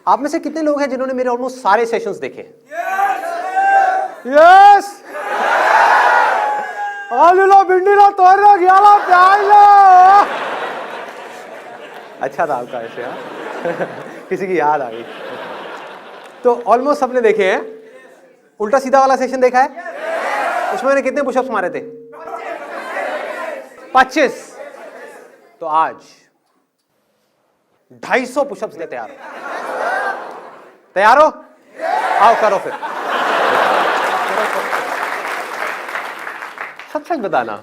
आप में से कितने लोग हैं जिन्होंने मेरे ऑलमोस्ट सारे सेशंस देखे? यस। आलूला भिंडीला तोरला गयाला प्याजला। अच्छा था आपका ऐसे, हाँ? किसी की याद आ गई। तो ऑलमोस्ट सबने देखे हैं। उल्टा सीधा वाला सेशन देखा है? उसमें मैंने कितने पुशअप्स मारे थे? 25। तो आज 250 पुशअप्स ले तैयार हो? तैयार हो? आओ करो फिर। सच बताना,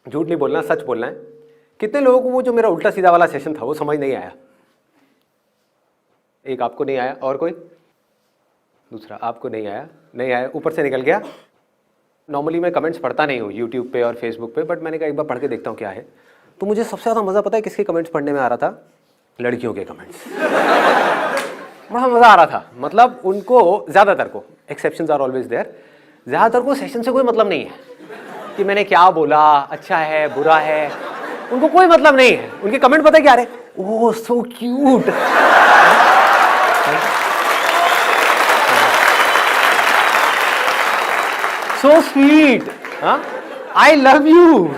झूठ नहीं बोलना, सच बोलना है। कितने लोगों को वो जो मेरा उल्टा सीधा वाला सेशन था वो समझ नहीं आया? एक आपको नहीं आया, और कोई? दूसरा आपको नहीं आया, नहीं आया, ऊपर से निकल गया। नॉर्मली मैं कमेंट्स पढ़ता नहीं हूँ यूट्यूब पे और फेसबुक पे, बट मैंने कहा एक बार पढ़ के देखता हूँ क्या है। तो मुझे सबसे ज़्यादा मज़ा पता है किसके कमेंट्स पढ़ने में आ रहा था? लड़कियों के कमेंट्स। बड़ा मज़ा आ रहा था। मतलब उनको, ज़्यादातर को, एक्सेप्शंस आर ऑलवेज देयर, ज़्यादातर को सेशन से कोई मतलब नहीं है कि मैंने क्या बोला, अच्छा है बुरा है, उनको कोई मतलब नहीं है। उनके कमेंट पता है क्या रहे? Oh so cute, so sweet, I love you,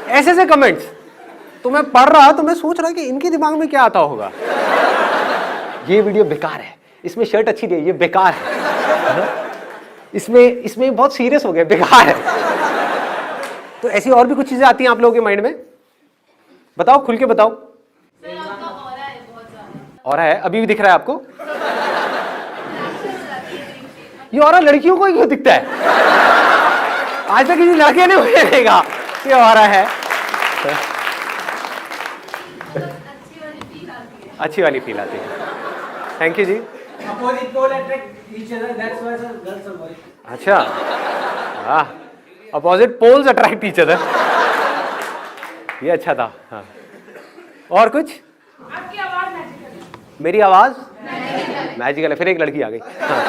ऐसे ऐसे कमेंट्स। तो मैं पढ़ रहा, तो मैं सोच रहा कि इनके दिमाग में क्या आता होगा। ये वीडियो बेकार है, इसमें शर्ट अच्छी नहीं है, ये बेकार है, इसमें बहुत सीरियस हो गया, बेकार है। तो ऐसी और भी कुछ चीजें आती हैं आप लोगों के माइंड में? बताओ, खुल के बताओ। ऑरा है, अभी भी दिख रहा है आपको? ये ऑरा लड़कियों को ही क्यों दिखता है? आज तक किसी लड़के ने मुझे देखा ये ऑरा है। अच्छी वाली फील आती है। थैंक यू जी। अच्छा, हाँ, opposite poles attract each other, ये अच्छा था। हाँ, और कुछ? आपकी आवाज मैजिकल है। मेरी आवाज मैजिकल है। फिर एक लड़की आ गई। हाँ।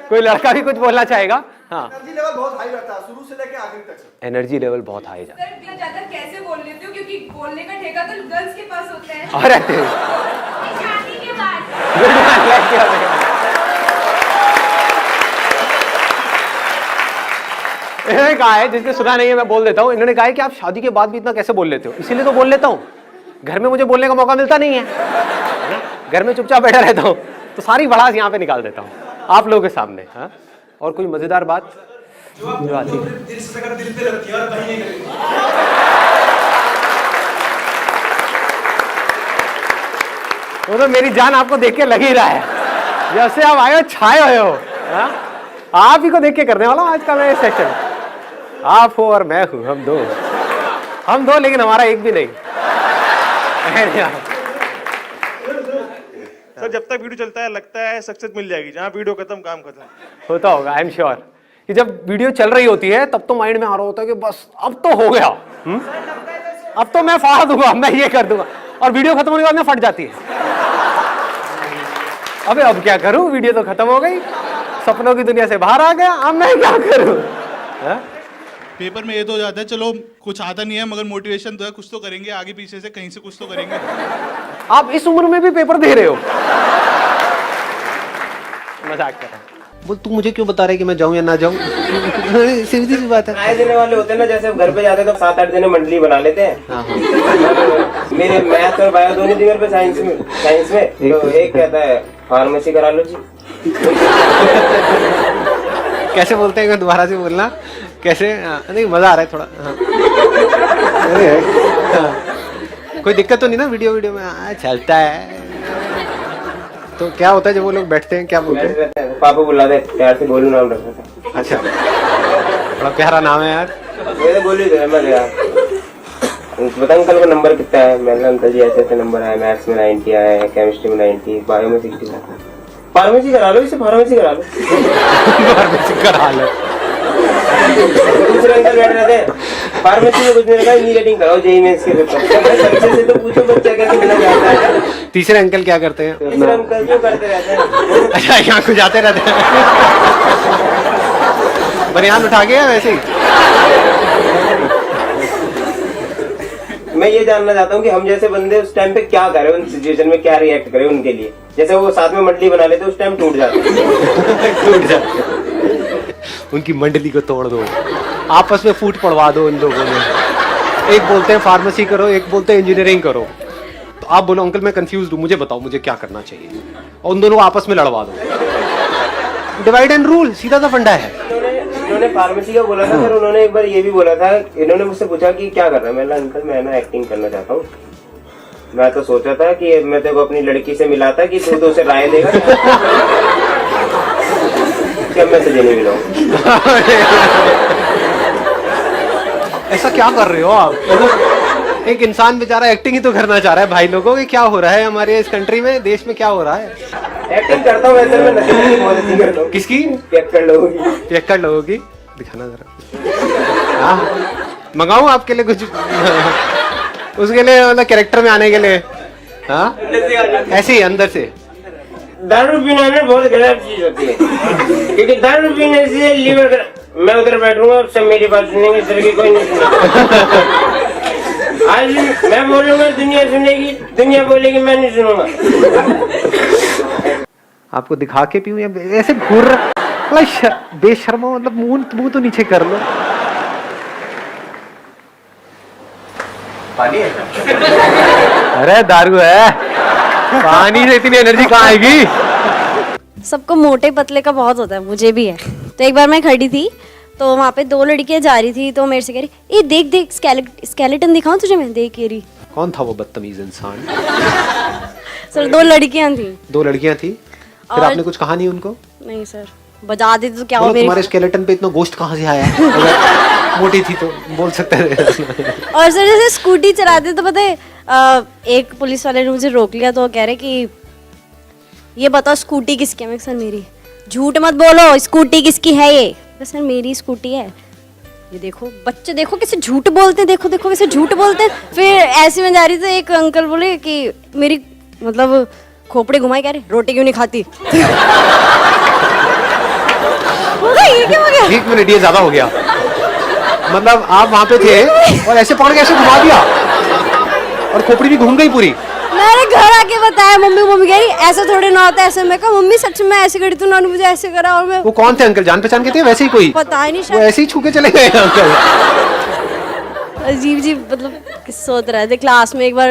कोई लड़का भी कुछ बोलना चाहेगा? हाँ। एनर्जी लेवल बहुत हाई रहता है शुरू से लेके आखिर तक। एनर्जी लेवल बहुत हाई जाता है। सर ज्यादा कैसे बोल लेते हो? क्योंकि बोलने का ठेका तो गर्ल्स के पास होता है। और शादी के बाद इन्होंने कहा है, जिसने सुना नहीं है मैं बोल देता हूँ, इन्होंने कहा है कि आप शादी के बाद भी इतना कैसे बोल लेते हो? इसीलिए तो बोल लेता हूँ, घर में मुझे बोलने का मौका मिलता नहीं है, घर में चुपचाप बैठा रहता हूँ, तो सारी भड़ास यहाँ पे निकाल देता हूँ आप लोगों के सामने। हाँ, और कोई मजेदार बात जो आती है? दिल से अगर दिल पे लगती है और कहीं नहीं लगती। वो तो मेरी जान आपको देख के लग ही रहा है, जैसे आप आए हो छाए हुए हो। हाँ? आप ही को देख के करने वाला हूँ आज का मैं सेक्शन। आप हो और मैं हूँ, हम दो लेकिन हमारा एक भी नहीं। सर जब तक वीडियो चलता है लगता है सक्सेस मिल जाएगी, जहाँ वीडियो खत्म काम खत्म। होता होगा, आई एम श्योर कि जब वीडियो चल रही होती है तब तो माइंड में आ रहा होता है कि बस अब तो हो गया, अब तो मैं फाड़ दूंगा, मैं ये कर दूंगा, और वीडियो खत्म होने के बाद में फट जाती है। अबे अब क्या करूं, वीडियो तो खत्म हो गई, सपनों की दुनिया से बाहर आ गया, अब मैं क्या करूं? पेपर में ये तो हो जाता है चलो कुछ आता नहीं है मगर मोटिवेशन तो है, कुछ तो करेंगे, आगे पीछे से कहीं से कुछ तो करेंगे। आप इस उम्र में भी पेपर दे रहे हो? मजाक कर रहा हूं। बोल तू मुझे क्यों बता रहे कि मैं जाऊं या ना जाऊं? सीधी सी बात है। आए देने वाले होते हैं ना, जैसे घर पे जाते हैं तो 7-8 दिन मंडली बना लेते हैं। मेरे मैथ और बायो दोनों दिन पे साइंस में तो एक कहता है फार्मेसी करा लो जी। कैसे बोलते हैं, दोबारा से बोलना कैसे? नहीं मजा आ रहा है थोड़ा। हाँ। कोई दिक्कत तो नहीं ना वीडियो में? चलता है। तो क्या होता है जब वो लोग बैठते हैं, क्या बोलते हैं? पापा बुला दे, प्यार से गोलू नाम रखा था। अच्छा, बड़ा प्यारा नाम है यार। मेरे गोलू जो है मैं गया, बता अंकल का नंबर कितना है? मैंने अंकल जी ऐसे ऐसे नंबर आए, मैथ्स में 90 आए, केमिस्ट्री में 90, बायो में 60 था। फार्मेसी करा लो, इसे फार्मेसी करा लो। फार्मेसी करा लो। दूसरे अंकल बैठ रहे थे, फार्मेसी में कुछ नहीं रखा, इंजीनियरिंग कराओ जेईई मेंस के पेपर से तो पूछो बच्चा कैसे मिला जाता है। तीसरे अंकल क्या करते हैं? तीसरे अंकल जो करते रहते हैं। अच्छा, यहाँ को जाते रहते हैं। बनियान उठा के वैसे ही मैं ये जानना चाहता हूँ कि हम जैसे बंदे उस टाइम पे क्या करें, उन सिचुएशन में क्या रिएक्ट करें उनके लिए। जैसे वो साथ में मंडली बना लेते उस टाइम टूट जाते टूट जाए, उनकी मंडली को तोड़ दो, आपस में फूट पड़वा दो उन लोगों ने। एक बोलते हैं फार्मेसी करो, एक बोलते हैं इंजीनियरिंग करो। तो आप बोलो अंकल मैं कंफ्यूज हूँ, मुझे बताओ मुझे क्या करना चाहिए, और उन दोनों को आपस में लड़वा दो। डिवाइड एंड रूल, सीधा सा फंडा है। इन्होंने फार्मेसी का बोला था, फिर उन्होंने एक बार ये भी बोला था, इन्होंने मुझसे पूछा कि क्या कर रहा है। मैंने अंकल मैं ना एक्टिंग करना चाहता हूँ। मैं तो सोचा था कि मैं तेरे को अपनी लड़की से मिला था कि तू तो उसे राय देगा कि अब मैं तुझे नहीं मिलाऊंगा। ऐसा क्या कर रहे हो आप? एक इंसान बेचारा एक्टिंग ही तो करना चाह रहा है भाई लोगों की। क्या हो रहा है हमारे इस कंट्री में, देश में क्या हो रहा है? एक्टिंग करता हूँ वैसे, मैं नकल की बहुत अच्छी करता हूँ। किसकी? पियक्कड़ लोगों की। पियक्कड़ लोगों की दिखाना जरा। हाँ मंगाऊं आपके लिए कुछ उसके लिए, मतलब कैरेक्टर में आने के लिए। हाँ ऐसे ही अंदर से। दारू पीना ना बहुत गलत चीज होती है, क्योंकि दारू पीने से लीवर। मैं उधर बैठूंगा, सब मेरी बात सुनेंगे, इस तरह की कोई नहीं सुनेगा। आज मैं बोलूंगा दुनिया सुनेगी, दुनिया बोलेगी मैं नहीं सुनूंगा। आपको दिखा के पीऊं या ऐसे घूर रहा बेशर्मा, मतलब मुंह तो नीचे कर लो। पानी है? अरे दारू है, पानी से इतनी एनर्जी कहाँ आएगी? सबको मोटे पतले का बहुत होता है, मुझे भी है। तो एक बार मैं खड़ी थी तो वहाँ पे दो लड़कियां जा रही थी, तो मेरे से कह रही, ये देख देख स्केलेटन दिखाऊं तुझे मैं? देख ये रही। कौन था वो बदतमीज इंसान? सर दो लड़कियां थी। दो लड़कियां थी, फिर और- आपने कुछ कहा नहीं उनको? नहीं सर, बजा देती तो क्या हो बोलो, मेरी। तुम्हारे स्केलेटन पे इतना गोश्त कहाँ से आया है? अगर मोटी थी तो बोल सकते थे। और सर जैसे स्कूटी चलाते तो पता है, एक पुलिस वाले ने मुझे रोक लिया, तो वो कह रहे कि ये बताओ स्कूटी किसकी है? मैं सर मेरी। झूठ मत बोलो, स्कूटी किसकी है ये? सर मेरी स्कूटी है। ये देखो बच्चे, देखो कैसे झूठ बोलते हैं, देखो देखो कैसे झूठ बोलते हैं। फिर ऐसे में जा रही थी, एक अंकल बोले कि मेरी मतलब खोपड़ी घुमाई, कह रहे रोटी क्यों नहीं खाती? ये क्या हो गया? एक मिनट, ये ज्यादा हो गया। मतलब आप वहां पे थे और ऐसे पकड़ के ऐसे घुमा दिया और खोपड़ी भी घूम गई पूरी। मैंने घर आके बताया, मम्मी कह रही ऐसे थोड़ी ना होता है। ऐसे मैं कहा मम्मी सच में ऐसे करी तू, नानू मुझे ऐसे करा। और मैं वो कौन थे अंकल, जान पहचान के थे वैसे ही कोई? पता ही नहीं, वो शायद ऐसे ही छू के चले गए अंकल। अजीब अजीब मतलब सोच रहे थे। क्लास में एक बार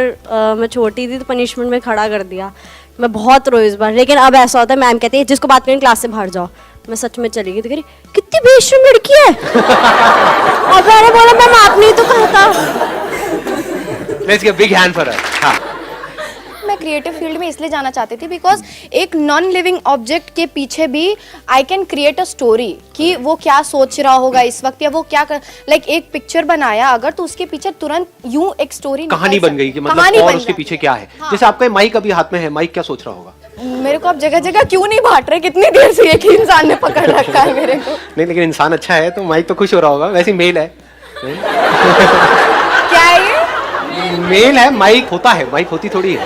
मैं छोटी थी तो पनिशमेंट में खड़ा कर दिया। मैं बहुत रोई इस बार, लेकिन अब ऐसा होता है मैम कहती है जिसको बात करें क्लास से बाहर जाओ। मैं सच में चली गई तो कह रही कितनी बेशर्म लड़की है। और मैंने बोला मैम आपने ही तो कहा था। Let's give big hand for her. हाँ मैं क्रिएटिव फील्ड में इसलिए जाना चाहती थी बिकॉज एक नॉन लिविंग ऑब्जेक्ट के पीछे भी I can create a story कि वो क्या सोच रहा होगा इस वक्त, या वो क्या कर लाइक एक पिक्चर बनाया अगर तो उसके पीछे तुरंत यूं एक स्टोरी कहानी बन गई कि मतलब और उसके पीछे क्या है। हाँ। जैसे आपका माइक अभी हाथ में है, माइक क्या सोच रहा होगा? मेरे को अब जगह जगह क्यों नहीं बांट रहे, कितनी देर से एक ही इंसान ने पकड़ रखा है मेरे को। नहीं लेकिन इंसान अच्छा है तो माइक तो खुश हो रहा होगा। वैसे मेल है। क्या है ये? मेल है, माइक होता है, माइक होती थोड़ी है।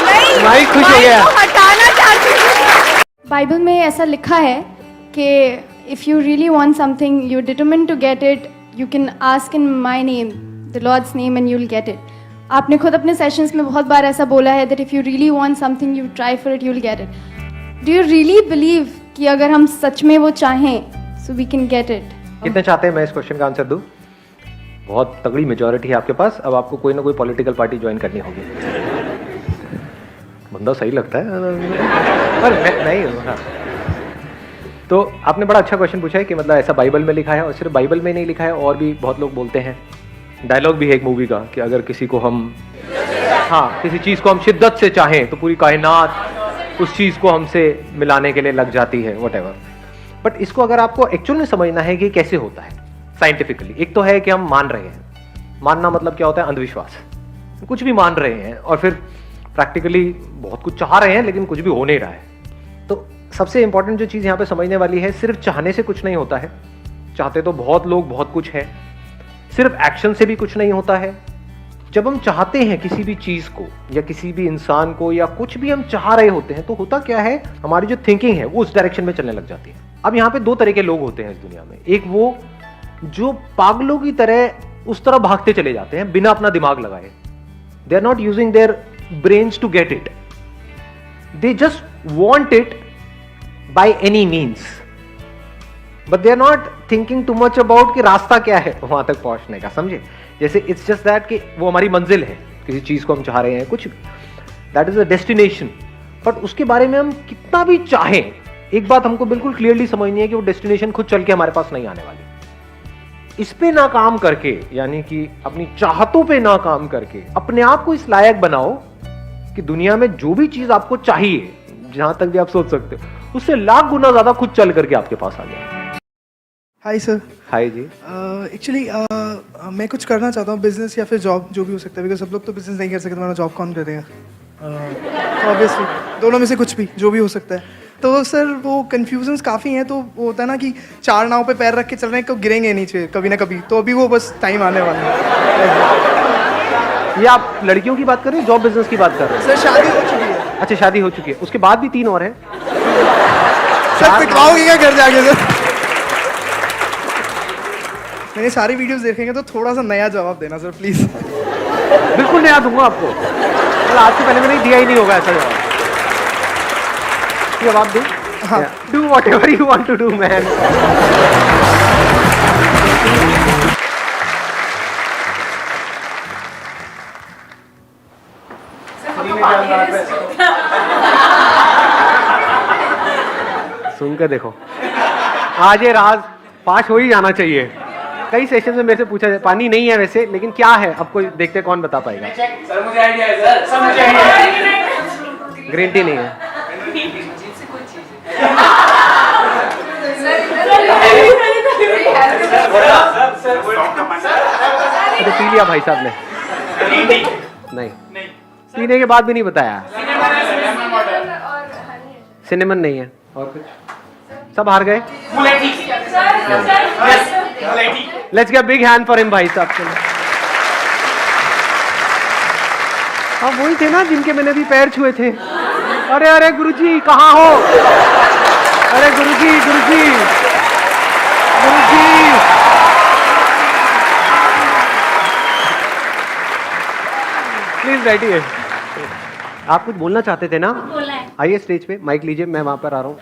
नहीं, माइक खुश हो गया। माइक को हटाना चाहती हूँ। बाइबल में ऐसा लिखा है कि if you really want something you determine to get it, you can ask in my name, the Lord's name, and you will get it. आपने खुद अपने सेशंस में बहुत बार ऐसा बोला है that if you really want something you try for it, you will get it. Do you really believe कि अगर हम सच में वो चाहें so we can get it? कितने चाहते हैं मैं इस क्वेश्चन का आंसर दूं? बहुत तगड़ी मेजॉरिटी है आपके पास। अब आपको कोई ना कोई पॉलिटिकल पार्टी ज्वाइन करनी होगी। बंदा सही लगता है पर नहीं। हाँ। तो आपने बड़ा अच्छा क्वेश्चन पूछा है कि मतलब ऐसा बाइबल में लिखा है, और सिर्फ बाइबल में नहीं लिखा है, और भी बहुत लोग बोलते हैं। डायलॉग भी है एक मूवी का कि अगर किसी को हम किसी चीज़ को हम शिद्दत से चाहें तो पूरी कायनात उस चीज़ को हमसे मिलाने के लिए लग जाती है, व्हाटएवर। बट इसको अगर आपको एक्चुअल में समझना है कि कैसे होता है साइंटिफिकली, एक तो है कि हम मान रहे हैं। मानना मतलब क्या होता है? अंधविश्वास। कुछ भी मान रहे हैं और फिर प्रैक्टिकली बहुत कुछ चाह रहे हैं लेकिन कुछ भी हो नहीं रहा है। तो सबसे इंपॉर्टेंट जो चीज़ यहाँ पे समझने वाली है, सिर्फ चाहने से कुछ नहीं होता है। चाहते तो बहुत लोग बहुत कुछ है। सिर्फ एक्शन से भी कुछ नहीं होता है। जब हम चाहते हैं किसी भी चीज़ को या किसी भी इंसान को या कुछ भी हम चाह रहे होते हैं, तो होता क्या है, हमारी जो थिंकिंग है वो उस डायरेक्शन में चलने लग जाती है। अब यहाँ पे दो तरह के लोग होते हैं इस दुनिया में। एक वो जो पागलों की तरह उस तरफ भागते चले जाते हैं बिना अपना दिमाग लगाए. They are not using their brains to get it. They just want it by any means. But they are not thinking too much about कि रास्ता क्या है वहां तक पहुंचने का, समझे? जैसे it's just that कि वो हमारी मंजिल है, किसी चीज को हम चाह रहे हैं, कुछ that is a destination. But उसके बारे में हम कितना भी चाहें, एक बात हमको बिल्कुल क्लियरली समझनी है कि वो डेस्टिनेशन खुद चल के हमारे पास नहीं आने वाली. इस पे ना काम करके, यानी कि अपनी चाहतों पे ना काम करके अपने आप को इस लायक बनाओ कि दुनिया में जो भी चीज आपको चाहिए, जहां तक भी आप सोच सकते हो, उससे लाख गुना ज्यादा खुद चल करके आपके पास आ जाए. Hi sir. हाय जी. एक्चुअली मैं कुछ करना चाहता हूँ, बिजनेस या फिर जॉब, जो भी हो सकता है, बिकॉज सब लोग तो बिजनेस नहीं कर सकते, तुम्हारा जॉब कौन करेगा? ऑब्वियसली दोनों में से कुछ भी, जो भी हो सकता है. तो सर वो कन्फ्यूजन्स काफ़ी हैं. तो वो होता है ना कि 4 नाव पे पैर रख के चल रहे हैं, कब गिरेंगे नीचे कभी ना कभी. तो अभी वो बस टाइम आने वाला है. ये आप लड़कियों की बात कर रहे हैं, जॉब बिजनेस की बात कर रहे हैं? सर शादी हो चुकी है. अच्छा, शादी हो चुकी है, उसके बाद भी 3 और हैं. सर पिटवाओगे क्या घर जाके? सर मैंने सारी वीडियोस देखेंगे तो थोड़ा सा नया जवाब देना सर प्लीज. बिल्कुल नया दूंगा आपको. आज से पहले मैंने दिया ही नहीं होगा ऐसा जवाब. जवाब दूं? हाँ. Do whatever you want to do man. सुन के देखो, आज ये राज पास हो ही जाना चाहिए. कई सेशन में मेरे से पूछा जाए, पानी नहीं है वैसे, लेकिन क्या है आपको देखते कौन बता पाएगा? सर मुझे आइडिया है सर, सर मुझे आइडिया है. ग्रीन टी नहीं है. तो पी लिया भाई साहब ने. नहीं, पीने के बाद भी नहीं बताया. सिनेमन नहीं है. और कुछ? सब हार गए. Let's give a big hand for him भाई साहब के लिए. हाँ वही थे ना जिनके मैंने भी पैर छुए थे. अरे अरे गुरुजी कहाँ हो? अरे गुरुजी गुरुजी गुरुजी. प्लीज बैठिए. आप कुछ बोलना चाहते थे ना? आइए स्टेज पे, माइक लीजिए, मैं वहां पर आ रहा हूँ.